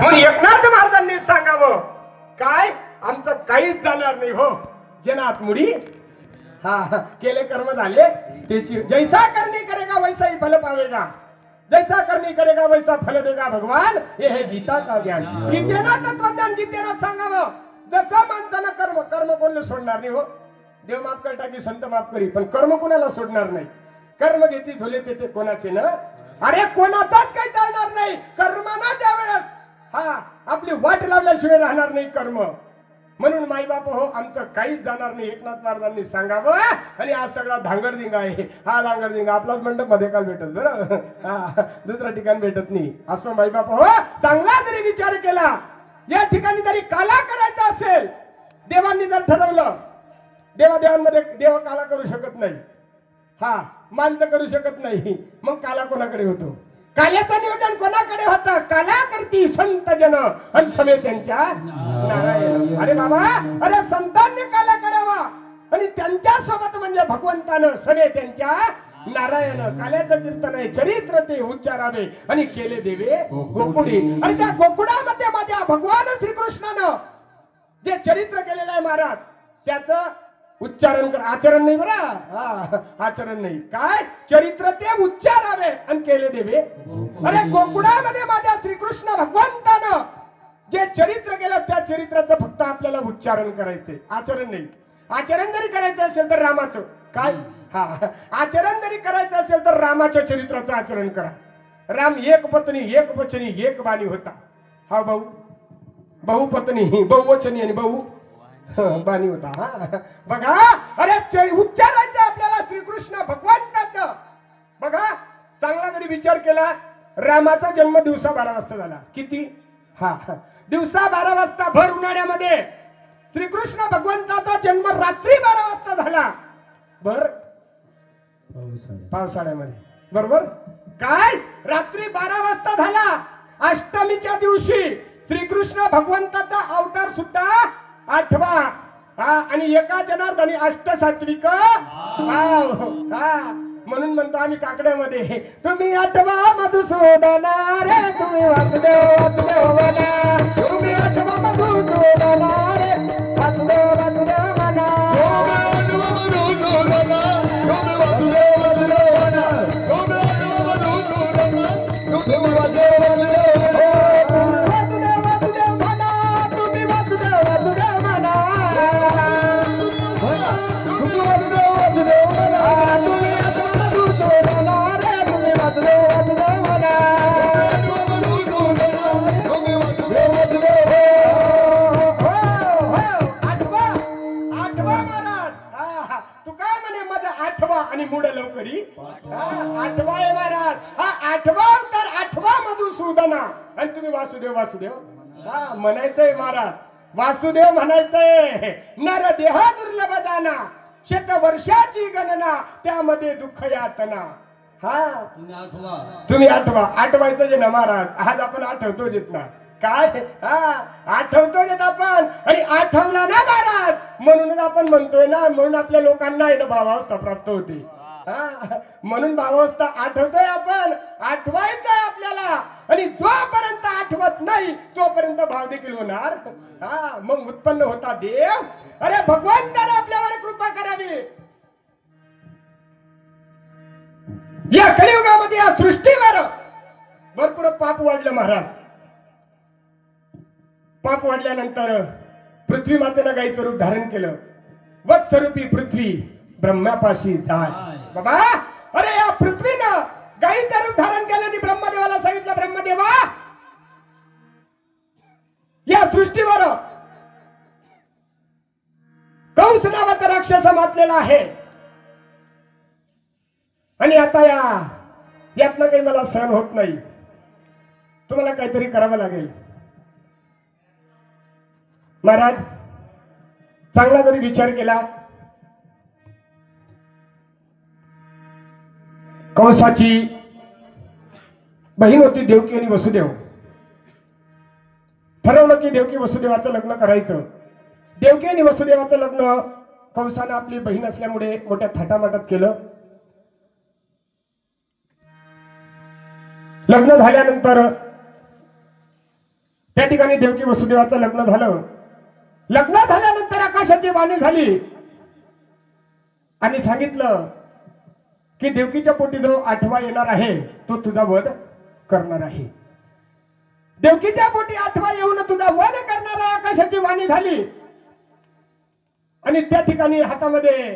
म्हणून एकनाथ महाराजांनी सांगावं काय आमचं काहीच जाणार नाही हो. जनात मुडी केले कर्म झाले त्याची जैसा करनी करेगा वैसा ही फल पावेगा. जैसा करनी करेगा वैसा फल देगा भगवान. हे गीता का ज्ञान. गीतेनं तत्वज्ञान गीतेनं सांगावं. जसं माणसानं कर्म कोणाला सोडणार नाही हो. देव माफ करता की संत माफ करी पण कर्म कोणाला सोडणार नाही. कर्म घेती झोले ते कोणाचे ना. अरे कोणाचाच काही चालणार नाही. कर्माना ज्या वेळेस आपली वाट लावल्याशिवाय राहणार नाही कर्म. म्हणून माई बाप हो आमचं काहीच जाणार नाही एकनाथ महाराजांनी सांगावं. आणि आज सगळा धांगडधिंगा आहे. हा धांगडधिंगा आपलाच मंडप मध्ये काल भेटत बरं दुसऱ्या ठिकाणी भेटत नाही. असं माई बाप हो चांगला जरी विचार केला या ठिकाणी जरी काला करायचा असेल देवांनी जर ठरवलं. देवादेवांमध्ये देव काला करू शकत नाही. माणसं करू शकत नाही. मग काला कोणाकडे होतो. काल्याचं नियोजन कोणाकडे होतं. काला करती संत जन आणि समे त्यांच्या नारायण. अरे बाबा अरे संतांनी काला करावा आणि त्यांच्या सोबत म्हणजे भगवंतानं समे त्यांच्या नारायण. काल्याचं कीर्तन आहे चरित्र ते उच्चारावे आणि केले देवे गोकुडी. आणि त्या गोकुळामध्ये माझ्या भगवान श्रीकृष्णानं जे चरित्र केलेलं आहे महाराज त्याचं उच्चारण कर. आचरण नाही बरं आचरण नाही. काय चरित्र ते उच्चारावे आणि केले देवे. अरे गोकुळामध्ये माझ्या श्रीकृष्ण भगवंतानं जे चरित्र केलं त्या चरित्राचं फक्त आपल्याला उच्चारण करायचंय आचरण नाही. आचरण जरी करायचं असेल तर रामाचं काय आचरण जरी करायचं असेल तर रामाच्या चरित्राचं आचरण करा. राम एक पत्नी एक वचनी एक बाणी होता. हा भाऊ बहुपत्नी बहुवचनी आणि बहु बाणी होता. बघा अरे उच्चारायचं आपल्याला श्रीकृष्ण भगवंताचं. बघा चांगला जरी विचार केला रामाचा जन्म दिवसा 12 वाजता झाला. किती दिवसा 12 वाजता भर उन्हाळ्यामध्ये. श्रीकृष्ण भगवंताचा जन्म रात्री 12 वाजता झाला. भर पावसाळ्यामध्ये बरोबर. काय रात्री 12 वाजता झाला. अष्टमीच्या दिवशी श्रीकृष्ण भगवंताचा अवतार सुद्धा 8वा आणि एका जनार्दनी अष्टसात्विक. म्हणून म्हणतो आम्ही काकड्यामध्ये तुम्ही 8वा मधुसूदना रे तुम्ही वासुदेव वासुदेव म्हणा. तुम्ही 8वा मधुसूदना रे वासुदेव वासुदेव म्हणा. आणि मुड लवकरी 8वा आहे महाराज. 8वा अवतार 8वा मधुसूदना. आणि तुम्ही वासुदेव वासुदेव म्हणायचंय महाराज. वासुदेव म्हणायचंय. नर देहा दुर्लभ दाना 100 वर्षाची गणना त्यामध्ये दुःख यातना. तुम्ही 8वा आठवायचं जे ना महाराज. आज आपण आठवतो जेत ना काय आठवतो जेत आपण. आणि आठवला ना महाराज म्हणूनच आपण म्हणतोय ना. म्हणून आपल्या लोकांना आहे ना भावावस्था प्राप्त होते. म्हणून भावावस्था आठवतोय आपण. आठवायचंय आपल्याला. आणि जोपर्यंत आठवत नाही तोपर्यंत भाव देखील होणार. मग उत्पन्न होता देव. अरे भगवंताने आपल्यावर कृपा करावी. या कलियुगामध्ये या सृष्टीवर भरपूर पाप वाढलं महाराज. पाप वाढल्यानंतर पृथ्वी मातेनं गाईचं रूप धारण केलं. वत्सरूपी पृथ्वी ब्रह्मापाशी जाय. बाबा अरे या पृथ्वीनं गाईचं रूप धारण केलं आणि ब्रह्मदेवाला सांगितलं ब्रह्मदेवा या सृष्टीवर कंस नावाचा राक्षस मातलेला आहे. आणि आता यातनं काही मला सहन होत नाही. तुम्हाला काहीतरी करावं लागेल. महाराज चांगला जरी विचार केला कंसाची बहीण होती देवकी आणि वसुदेव. ठरवलं की देवकी वसुदेवाचं लग्न करायचं. देवकी आणि वसुदेवाचं लग्न कंसानं आपली बहीण असल्यामुळे मोठ्या थाटामाटात केलं. लग्न झाल्यानंतर त्या ठिकाणी देवकी वसुदेवाचं लग्न झालं. लग्न झाल्यानंतर आकाशाची वाणी झाली आणि सांगितलं की देवकीच्या पोटी जो 8वा येणार आहे तो तुझा वध करणार आहे. देवकीच्या पोटी 8वा येऊन तुझा वध करणार आहे, आकाशाची वाणी झाली. आणि त्या ठिकाणी हातामध्ये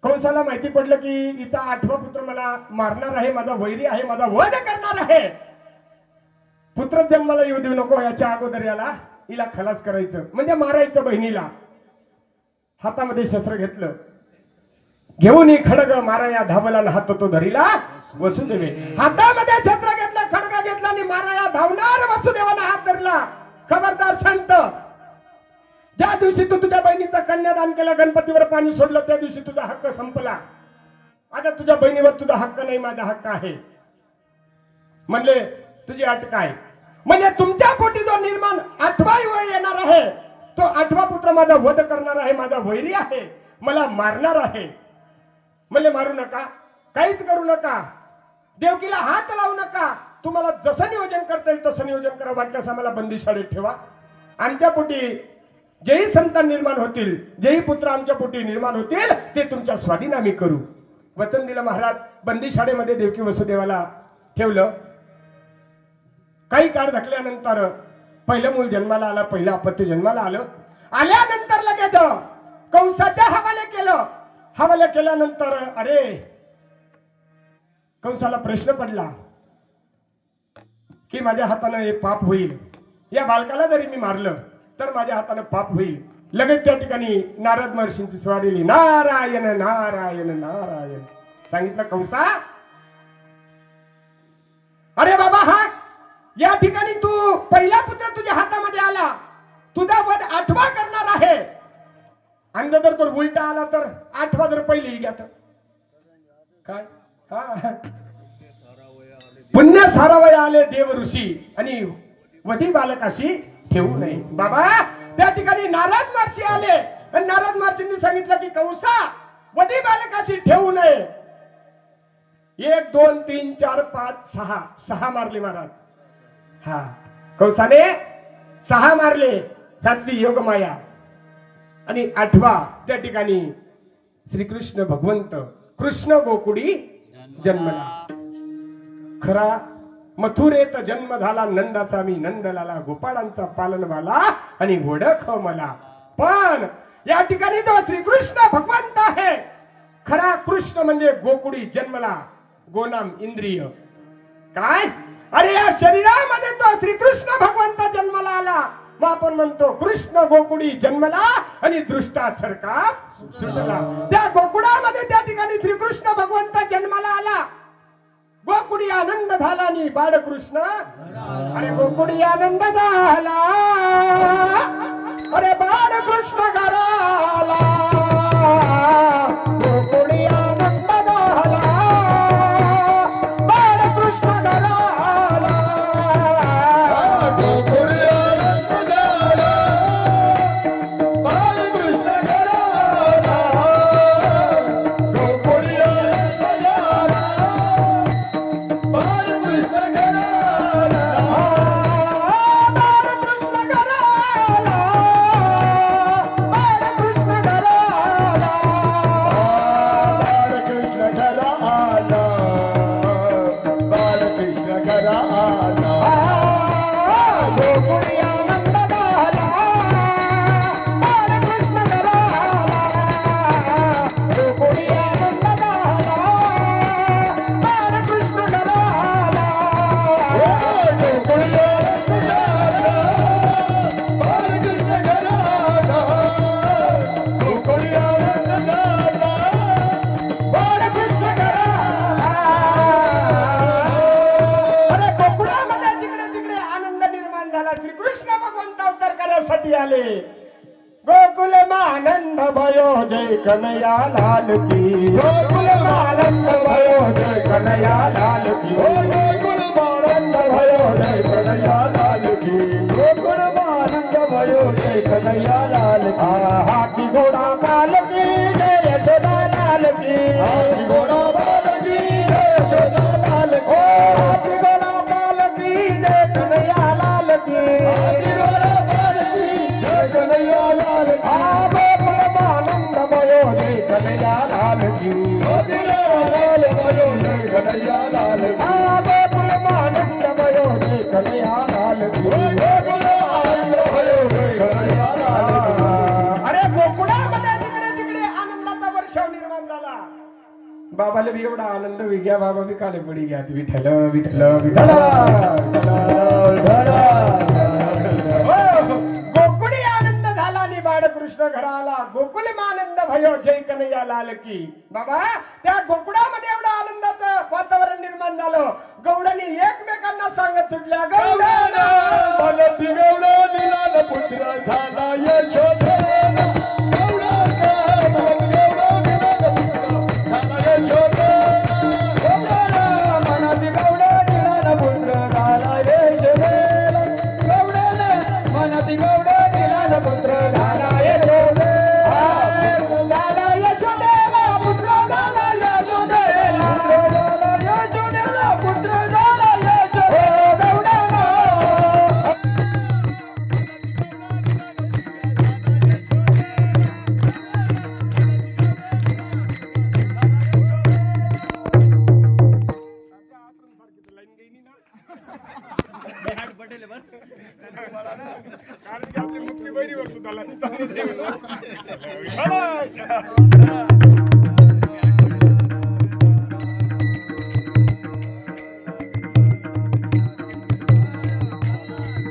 कंसाला माहिती पडलं की इथं 8वा पुत्र मला मारणार आहे, माझा वैरी आहे, माझा वध करणार आहे. पुत्र जन्माला येऊ देऊ नको, याच्या अगोदर याला हिला खलास करायचं म्हणजे मारायचं बहिणीला. हातामध्ये शस्त्र घेतलं, घेऊन ही खडग माराया धावला हात तो धरीला वसुदेवे. हातामध्ये शस्त्र घेतलं, खडग घेतला आणि माराया धावणार वसुदेवानं हात धरला. खबरदार शांत, ज्या दिवशी तू तुझ्या बहिणीचं कन्यादान केलं, गणपतीवर पाणी सोडलं, त्या दिवशी तुझा हक्क संपला. आता तुझ्या बहिणीवर तुझा हक्क नाही, माझा हक्क आहे. म्हणले तुझी अट काय? म्हणजे तुमच्या पोटी जो निर्माण 8वा येणार आहे तो 8वा पुत्र माझा वध करणार आहे, माझा वैरी आहे, मला मारणार आहे. म्हणले मारू नका, काहीच करू नका, देवकीला हात लावू नका, तुम्हाला जसं नियोजन करता येईल तसं नियोजन करा, वाटल्यास आम्हाला बंदीशाळेत ठेवा. आमच्या पोटी जेही संतान निर्माण होतील, जेही पुत्र आमच्या पोटी निर्माण होतील ते तुमच्या स्वाधीन आम्ही करू. वचन दिलं महाराज. बंदीशाळेमध्ये देवकी वसुदेवाला ठेवलं. काही काळ धकल्यानंतर पहिलं मूल जन्माला आलं, पहिलं अपत्य जन्माला आलं. आल्यानंतर लगेच कंसाच्या हवाले केलं. हवाले केल्यानंतर अरे कंसाला प्रश्न पडला की माझ्या हातानं हे पाप होईल, या बालकाला जरी मी मारलं तर माझ्या हातानं पाप होईल. लगेच त्या ठिकाणी नारद महर्षींची स्वारीली, नारायण नारायण नारायण. सांगितलं कंसा, अरे बाबा, हा या ठिकाणी तू पहिला पुत्र तुझ्या हातामध्ये आला, तुझा वध 8वा करणार आहे. आणि जर तो उलटा आला तर 8वा जर पहिली घ्या तर काय? पुण्य सारावय आले देव ऋषी आणि वधी बालकाशी ठेवू नये. बाबा त्या ठिकाणी नारद महर्षी आले आणि नारद महर्षींनी सांगितलं की कंसा वधी बालकाशी ठेवू नये. 1 2 3 4 5 6 मारले महाराज. हा कंसाने 6 मारले, 7वी योगमाया आणि 8वा त्या ठिकाणी श्रीकृष्ण भगवंत कृष्ण गोकुडी जन्मला. खरा मथुरेत जन्म झाला नंदाचा, मी नंदलाला गोपाळांचा पालनवाला आणि ओळख मला. पण या ठिकाणी तो श्रीकृष्ण भगवंत आहे. खरा कृष्ण म्हणजे गोकुडी जन्मला, गोनाम इंद्रिय काय. अरे या शरीरामध्ये तो श्रीकृष्ण भगवंत जन्माला आला. मग आपण म्हणतो कृष्ण गोकुडी जन्मला आणि दृष्टा सरका सुटला. त्या गोकुळामध्ये त्या ठिकाणी श्रीकृष्ण भगवंत जन्माला आला. गोकुडी आनंद झाला आणि बाळकृष्ण, अरे गोकुडी आनंद झाला, अरे बाळकृष्ण घराला. गोकुडी आनंद झाला, बाळकृष्ण घराला. गोकुडी आनंद झाला, बाळकृष्ण घराला. गोकुडी आनंद झाला, बाळकृष्ण घराला. बाळकृष्ण घराला, बाळकृष्ण घराला. बाळकृष्ण घराला, बाळकृष्ण घराला. गोकुळी आनंद झाला, बाळकृष्ण घराला. गोकुळी आनंद झाला, बाळकृष्ण घराला. गोकुळी आनंद झाला, बाळकृष्ण घराला. गोकुळी आनंद झाला, बाळकृष्ण घराला. अरे गोकुळामध्ये जिकडे तिकडे आनंद निर्माण झाला. श्रीकृष्ण भगवंत अवतार करण्यासाठी आले. गोकुल आनंद भयो जय कन्हैया लाल की. गोकुल आनंद भयो जय कन्हैया लाल की. गोकुल आनंद भयो जय कन्हैया लाल की. गोकुल आनंद भयो जय कन्हैया लाल की. हाथी घोड़ा काल की जय यशोदा लाल की. हाथी घोड़ा काल की जय यशोदा लाल की. हाथी घोड़ा काल की जय कन्हैया लाल की जय कन्हैया लाल की आनंद भयो जय कन्हैया लाल की लाल भयो जय कन्हैया लाल की आनंद भयो जय कन्हैया लाल की आनंद भयो जय कन्हैया लाल की अरे गोकुळामध्ये तिकडे तिकडे आनंदाचा वर्षाव निर्माण झाला बाबाला बी एवढा आनंद विग्या बाबा बी काले पडी घ्या विठ्ठल विठ्ठल विठ्ठल गोकुळी आनंद झाला आणि बाळकृष्ण घराला गोकुल आनंद भयो जय कन्हैया लाल की बाबा त्या गोकुळामध्ये एवढं आनंदाचं वातावरण निर्माण झालं गौडांनी एकमेकांना सांगत सुटल्या गौडा पुत्र झाला यशोधरा पुत्र झाला यशोदेला पुत्र झाला यशोदेला पुत्र झाला यशोदेला कारण की आपली मुक्ती बहिणीवर सुद्धा